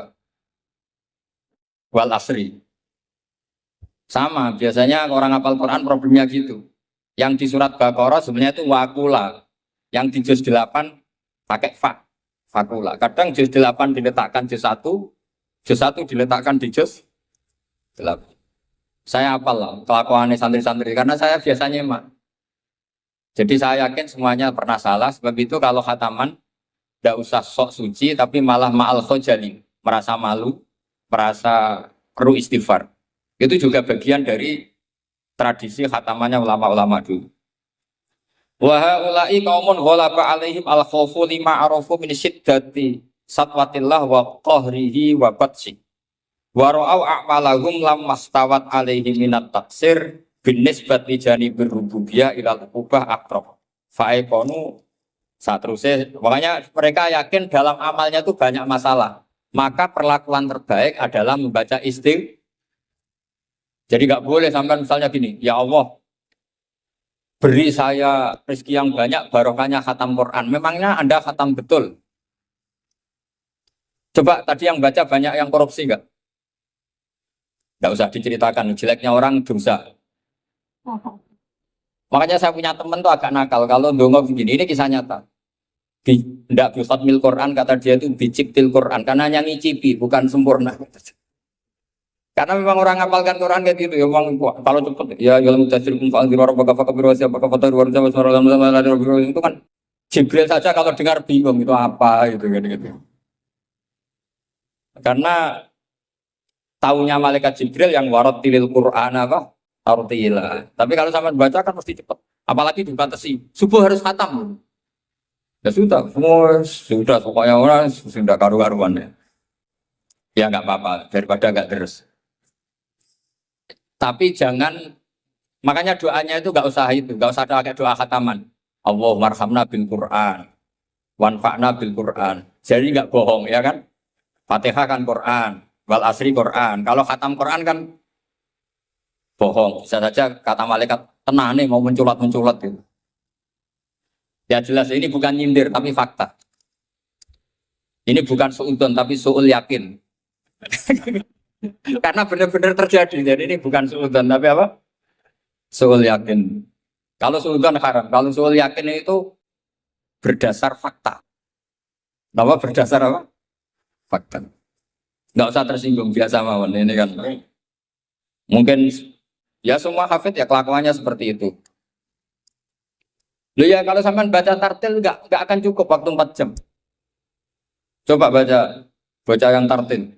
wal asri. Sama, biasanya orang hafal Quran problemnya gitu. Yang di surat Baqarah sebenarnya itu wakula. Yang di juz 8 pakai fa, fakula. Kadang juz 8 diletakkan juz 1, juz 1 diletakkan di juz 8. Saya hafal lah kelakuannya santri-santri karena saya biasanya emak. Jadi saya yakin semuanya pernah salah. Sebab itu kalau khataman tidak usah sok suci tapi malah ma'al khojali, merasa malu, merasa perlu istighfar. Itu juga bagian dari tradisi khatamannya ulama-ulama dulu. Wa haula'i qaumun ghalaba 'alaihim al-khaufu lima arafu min syiddati satwatillah wa qahrihi wa batsi. Wa ra'au a'malahum lam mastawat 'alaihi minat taksir bin nisbati janibir rububiyah ilal ubah aqrab. Fa'ikonu saterusnya, makanya mereka yakin dalam amalnya itu banyak masalah. Maka perlakuan terbaik adalah membaca istighfar. Jadi nggak boleh sampai misalnya gini, ya Allah beri saya rezeki yang banyak, barokahnya khatam Quran. Memangnya Anda khatam betul? Coba tadi yang baca banyak yang korupsi nggak? Nggak usah diceritakan, jeleknya orang dosa. Makanya saya punya teman tuh agak nakal. Kalau ndonga begini, ini kisah nyata. Tidak bikhatmil Quran, kata dia itu biciktil Quran. Karena hanya ngicipi, bukan sempurna. Karena memang orang ngapalkan Quran kayak gitu ya, memang kalau cepet ya ilmu tafsir pun fa'al dirara baka birwasi apa kata luar Jawa suara itu kan Jibril saja kalau dengar bingung itu apa gitu gitu. Karena taunya malaikat Jibril yang warattilil Qur'an apa? Tartila. Tapi kalau sampai baca kan mesti cepet. Apalagi dibatasi subuh harus khatam. Ya sudah, sudah pokoknya orang sudah karu-karuan ya. Ya nggak apa-apa daripada nggak terus. Tapi jangan, makanya doanya itu nggak usah pakai doa khataman. Allahumma arhamna bil Quran, wanfa'na bil Quran. Jadi nggak bohong ya kan? Fatihah kan Quran, wal asri Quran. Kalau khatam Quran kan bohong. Bisa saja kata malaikat tenang nih mau menculat gitu. Ya jelas ini bukan nyindir tapi fakta. Ini bukan suudon tapi suul yakin. Karena benar-benar terjadi. Jadi ini bukan suudzon tapi apa? Suul yakin. Kalau suudzon haram. Kalau suul yakin itu berdasar fakta. Nama berdasar apa? Fakta. Nggak usah tersinggung biasa mawon. Ini kan mungkin ya semua hafid ya kelakuannya seperti itu. Loh ya kalau sampean baca tartil nggak akan cukup waktu 4 jam. Coba baca yang tartil.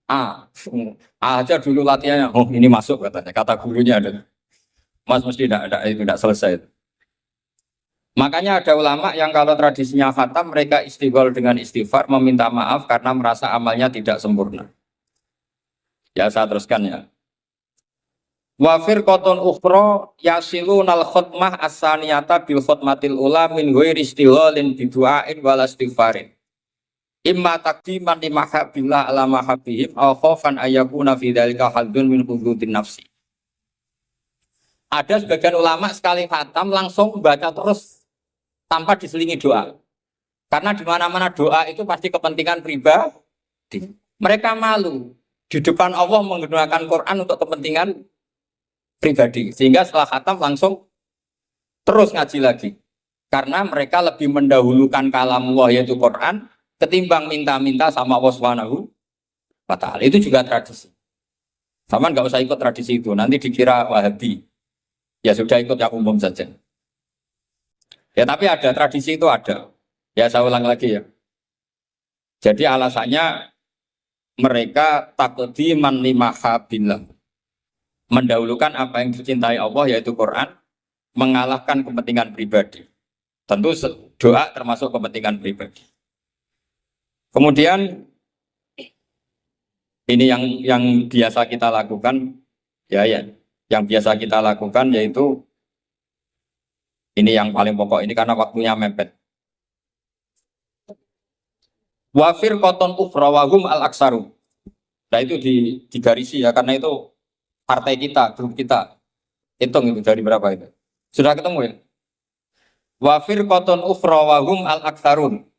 A aja dulu latihannya. Oh ini masuk katanya. Kata gurunya ada. Mas mesti tidak selesai. Makanya ada ulama yang kalau tradisinya khatam mereka istighfar dengan istighfar meminta maaf karena merasa amalnya tidak sempurna. Ya saya teruskan ya. Wafir koton ukhro yasilunal khutmah as-saniyata bil khutmatil ula min ghairi istighalin bidu'ain wala istighfarin. Imma takdiman li mahabbillah ala mahabbihim aw khaufan ayyakuna fi dzalika haddun min hududin nafsi. Ada sebagian ulama sekali khatam langsung baca terus tanpa diselingi doa. Karena di mana-mana doa itu pasti kepentingan pribadi. Mereka malu di depan Allah menggunakan Quran untuk kepentingan pribadi. Sehingga setelah khatam langsung terus ngaji lagi. Karena mereka lebih mendahulukan kalamullah yaitu Quran ketimbang minta-minta sama Allah Subhanahu wa ta'ala. Itu juga tradisi. Sama nggak usah ikut tradisi itu, nanti dikira Wahabi. Ya sudah ikut yang umum saja. Ya tapi ada, tradisi itu ada. Ya saya ulang lagi ya. Jadi alasannya mereka taqdiman limahabillah. Mendahulukan apa yang dicintai Allah yaitu Quran, mengalahkan kepentingan pribadi. Tentu doa termasuk kepentingan pribadi. Kemudian ini yang biasa kita lakukan ya yang biasa kita lakukan yaitu ini yang paling pokok ini karena waktunya mepet. Wafir koton ufrawahum al aksaru. Nah itu digarisi ya karena itu partai kita, grup kita. Hitung itu dari berapa itu? Sudah ketemu ya? Wa firqatun ukhra wa hum al-aktsarun.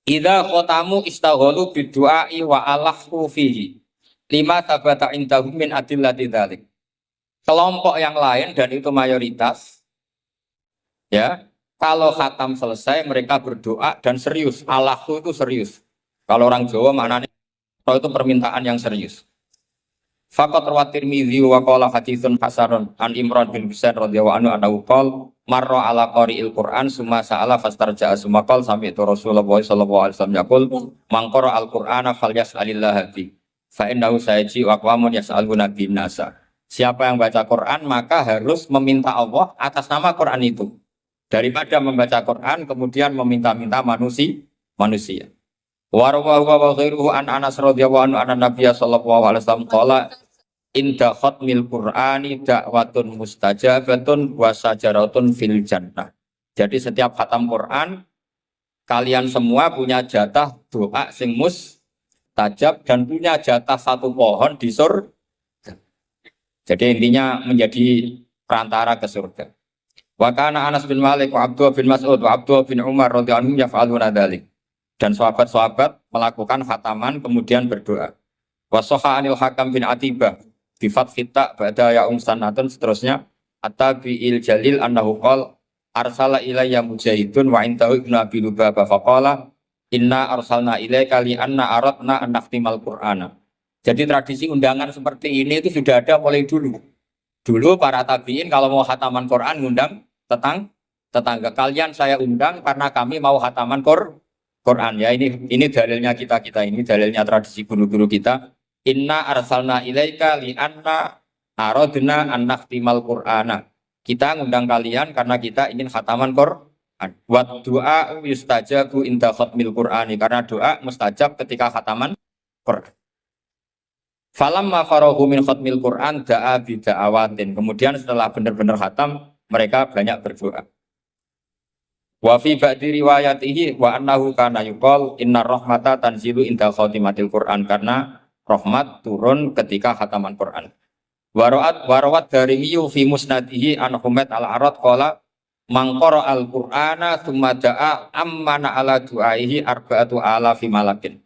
Idza khatamu istaghalu bidu'ai wa alahu fihi. Lima tabata indahum min adillati dzalik. Kelompok yang lain dan itu mayoritas ya, kalau khatam selesai mereka berdoa dan serius. Alahu itu serius. Kalau orang Jawa maknanya itu permintaan yang serius. Faqat rawat Tirmidzi wa qala haditsun hasanun an Imran bin Husain radhiyallahu anhu annahu qala marra ala qari'il Qur'an summa sa'ala fastarja'a summa qala sami'tu Rasulullah sallallahu alaihi wasallam yaqul man qara al-Qur'ana falyas'alillah bi fa innahu sayaji wa aqwamun yas'aluna bin nasa. Siapa yang baca Quran maka harus meminta Allah atas nama Quran itu daripada membaca Quran kemudian meminta-minta manusia. Warwa wa ghairuhu an Anas radhiyallahu anhu anna Nabiy sallallahu alaihi wasallam qala inda khatmil Qur'ani da'watun mustajabatun wa sajaratun fil jannah. Jadi setiap khatam Quran kalian semua punya jatah doa sing mustajab dan punya jatah satu pohon di surga. Jadi intinya menjadi perantara ke surga. Wa kana Anas bin Malik wa Abdullah bin Mas'ud wa Abdullah bin Umar radhiyallahu anhum yaf'aluna dzalik. Dan sahabat-sahabat melakukan khataman kemudian berdoa. Wa sahha anil Hakam bin Atibah bi fathit ta ba'da ya sanatun seterusnya at-tabi'il jalil annahu qala arsala ilayya mujahidun wa intahu ibnu abi lubaba faqala inna arsalna ilaika li anna aradna an nakhtimal qur'ana. Jadi tradisi undangan seperti ini itu sudah ada mulai dulu. Dulu para tabi'in kalau mau khataman Quran ngundang tetangga. Kalian saya undang karena kami mau khataman Quran ya. Ini dalilnya kita ini dalilnya tradisi guru-guru kita. Inna arsalna ilaika li anna aradna an nakhtimal qur'ana. Kita ngundang kalian karena kita ingin khataman Quran. Wa du'a yustajabu inda khatmil qur'ani, karena doa mustajab ketika khataman Quran. Falamma farahu min khatmil Qur'an da'a bida'awatin. Kemudian setelah benar-benar khatam mereka banyak berdoa. Wa fi ba'di riwayatihi wa annahu kana yuqal inna rahmata tanzilu inda khatimatil Qur'an, karena rahmat turun ketika khataman Qur'an. Warawat darimi fi musnadihi an Humaid al-Arad qala man qara al-Qur'ana tsumma da'a ammana ala du'aihi arba'atu alafi malakin.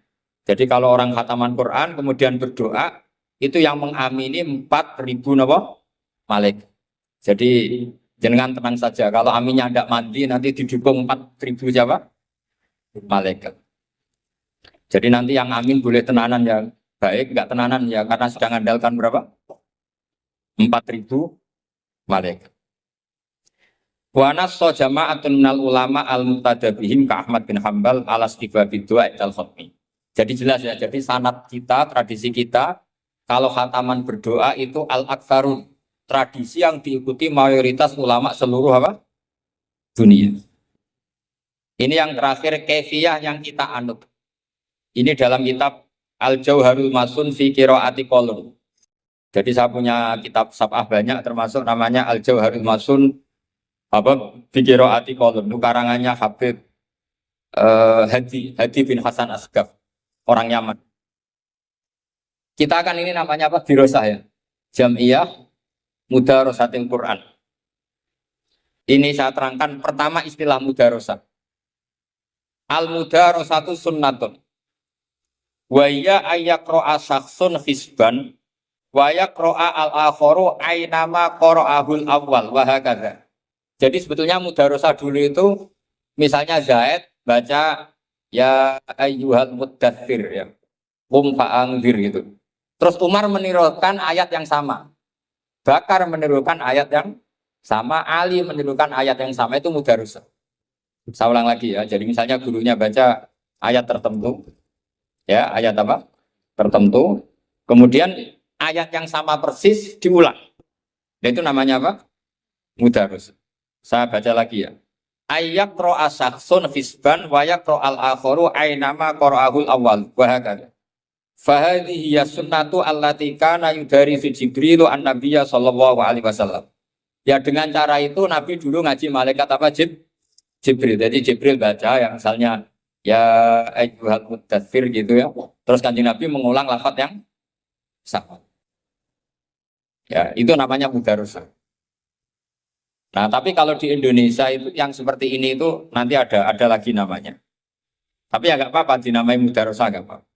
Jadi kalau orang khataman Quran kemudian berdoa itu yang mengamini 4.000 napa? Malaikat. Jadi jangan tenang saja, kalau aminnya tidak mandi nanti didukung 4.000 siapa? Malaikat. Jadi nanti yang amin boleh tenanan ya baik, enggak tenanan ya karena sedang andalkan berapa? 4.000 malaikat. Wa nassa jama'atun minal ulama al-muqtadabihim ka Ahmad bin Hanbal ala istibabi du'a al-khatmi. Jadi jelas ya, jadi sanad kita, tradisi kita, kalau khataman berdoa itu al-aktsarun, tradisi yang diikuti mayoritas ulama seluruh apa? Dunia. Ini yang terakhir kaifiyah yang kita anut. Ini dalam kitab Al-Jauharul Masun fi Qiraati Qolun. Jadi saya punya kitab sab'ah banyak, termasuk namanya Al-Jauharul Masun fi Qiraati Qolun. Itu karangannya Habib Hadi bin Hasan Asgaf, orang Yaman. Kita akan ini namanya apa? Dirosah ya. Jam'iyah Mudarosatil Quran. Ini saya terangkan pertama istilah mudarosah. Al-mudarosatu sunnatun. Wa ya ayyaqra'a syakhsun hisban wa yaqra'a al-akharu aynama qara'ahul awwal wa hakadha. Jadi sebetulnya mudarosah dulu itu misalnya Zaid baca ya ayyuhal muddatsir ya. Qum fa'anzir gitu. Terus Umar menirukan ayat yang sama. Bakar menirukan ayat yang sama, Ali menirukan ayat yang sama, itu mudarosah. Saya ulang lagi ya. Jadi misalnya gurunya baca ayat tertentu, ya ayat apa? Tertentu. Kemudian ayat yang sama persis diulang. Dan itu namanya apa? Mudarosah. Saya baca lagi ya. Ayat ro'a syakhsun hisban wa yakro al-akharu aynama qara'ahul awal. Wahakadha. Fahadhihi sunnatu allati kana yudarisu Jibrilu an-nabiyya sallallahu alaihi wasallam. Ya dengan cara itu Nabi dulu ngaji malaikat apa? Jibril. Jadi Jibril baca yang misalnya ya ayyuhal muddatsir gitu ya. Terus Kanjeng Nabi mengulang lafaz yang sama. Ya, itu namanya mudarosah. Nah, tapi kalau di Indonesia itu yang seperti ini itu nanti ada lagi namanya. Tapi ya nggak apa-apa dinamai mudarosah nggak apa-apa.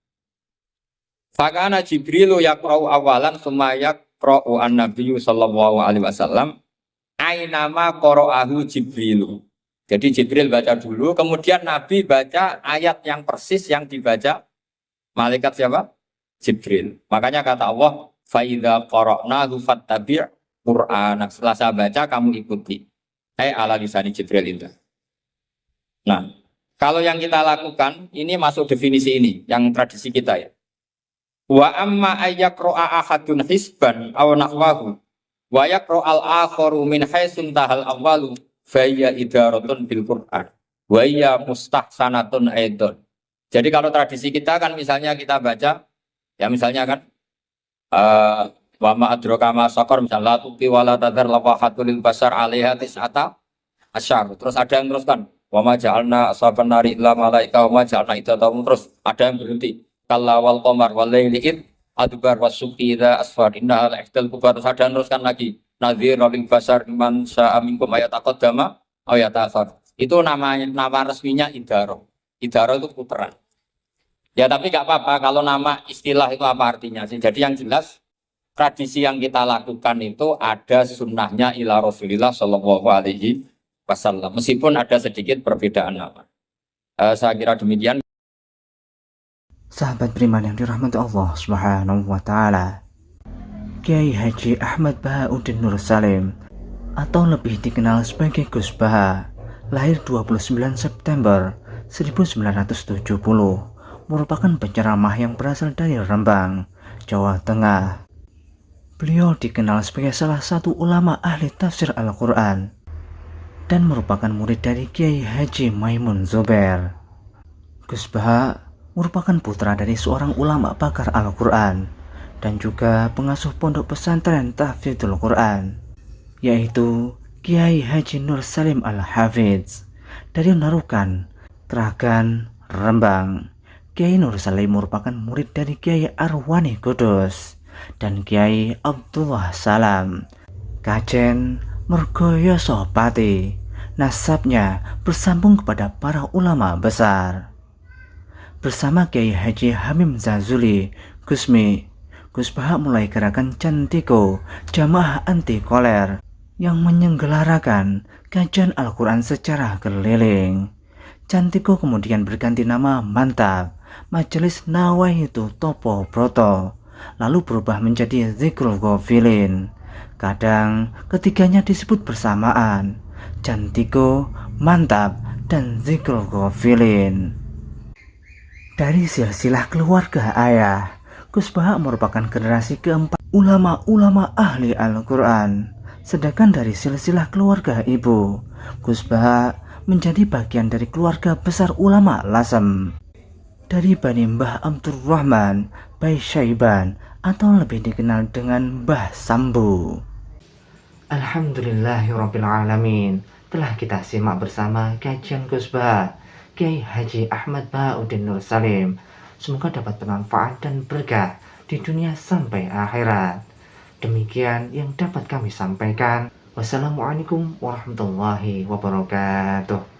Fakana Jibrilu yaqra'u awalan summa yaqra'u an-nabiyyu sallallahu alaihi wasallam ainama qara'ahu Jibrilu. Jadi Jibril baca dulu, kemudian Nabi baca ayat yang persis yang dibaca malaikat siapa? Jibril. Makanya kata Allah, fa idza qara'nahu fattabi' Qur'an. Setelah saya baca kamu ikuti. Ala lisani Jibril itu. Nah, kalau yang kita lakukan ini masuk definisi ini, yang tradisi kita ya. Wa amma ayyaqra'a ahadun hisban aw nahwahu wa yaqra'al akharu min haitsun tahal awwalu fa hiya idaratun bil Qur'an wa hiya mustahsanatun aidan. Jadi kalau tradisi kita kan misalnya kita baca ya misalnya kan wa ma adraka ma saqar misalnya la tuqi wala tadhar lawahatul lil basar 'alaiha tis'ata asyar. Terus ada yang teruskan wa ma ja'alna ashaban nari illa malaika wa ma ja'alna idatahum, terus ada yang berhenti kalla wal qamar wal laili id adbar wasuqi idza asfar inna al ihdal kubar. Sadar teruskan lagi nadhir lil basar man syaa minkum ayat taqaddama ayat akhir. Itu nama resminya idaro. Idaro itu puteran. Ya tapi nggak apa-apa kalau nama istilah itu apa artinya sih. Jadi yang jelas tradisi yang kita lakukan itu ada sunnahnya ila Rasulillah Shallallahu Alaihi Wasallam. Meskipun ada sedikit perbedaan nama. Saya kira demikian. Sahabat beriman yang dirahmati Allah Subhanahu wa taala. Kiai Haji Ahmad Bahauddin Nur Salim atau lebih dikenal sebagai Gus Baha, lahir 29 September 1970, merupakan penceramah yang berasal dari Rembang, Jawa Tengah. Beliau dikenal sebagai salah satu ulama ahli tafsir Al-Quran dan merupakan murid dari Kiai Haji Maimun Zubair. Gus Baha merupakan putra dari seorang ulama pakar Al-Quran dan juga pengasuh pondok pesantren Tahfidzul Quran, yaitu Kiai Haji Nur Salim Al-Hafidz dari Narukan, Tragan, Rembang. Kiai Nur Salim merupakan murid dari Kiai Arwani Kudus dan Kiai Abdullah Salam, Kajen Mergoyoso Pati. Nasabnya bersambung kepada para ulama besar. Bersama Kiai Haji Hamim Zazuli Gusmi, Gus Baha mulai gerakan Cantiko, jamaah anti koler, yang menyelenggarakan kajian Al-Quran secara keliling. Cantiko kemudian berganti nama Mantap, Majelis Nawaitu Topo Broto, lalu berubah menjadi Zikrul Ghafilin. Kadang ketiganya disebut bersamaan, Cantiko, Mantap, dan Zikrul Ghafilin. Dari silsilah keluarga ayah, Gus Baha merupakan generasi keempat ulama-ulama ahli Al-Quran. Sedangkan dari silsilah keluarga ibu, Gus Baha menjadi bagian dari keluarga besar ulama Lasem. Dari Bani Mbah Abdurrahman, Bai Syaiban, atau lebih dikenal dengan Mbah Sambu. Alhamdulillahirrabbilalamin. Telah kita simak bersama kajian Gus Baha, Kiai Haji Ahmad Bahauddin Nur Salim. Semoga dapat bermanfaat dan berkah di dunia sampai akhirat. Demikian yang dapat kami sampaikan. Wassalamualaikum warahmatullahi wabarakatuh.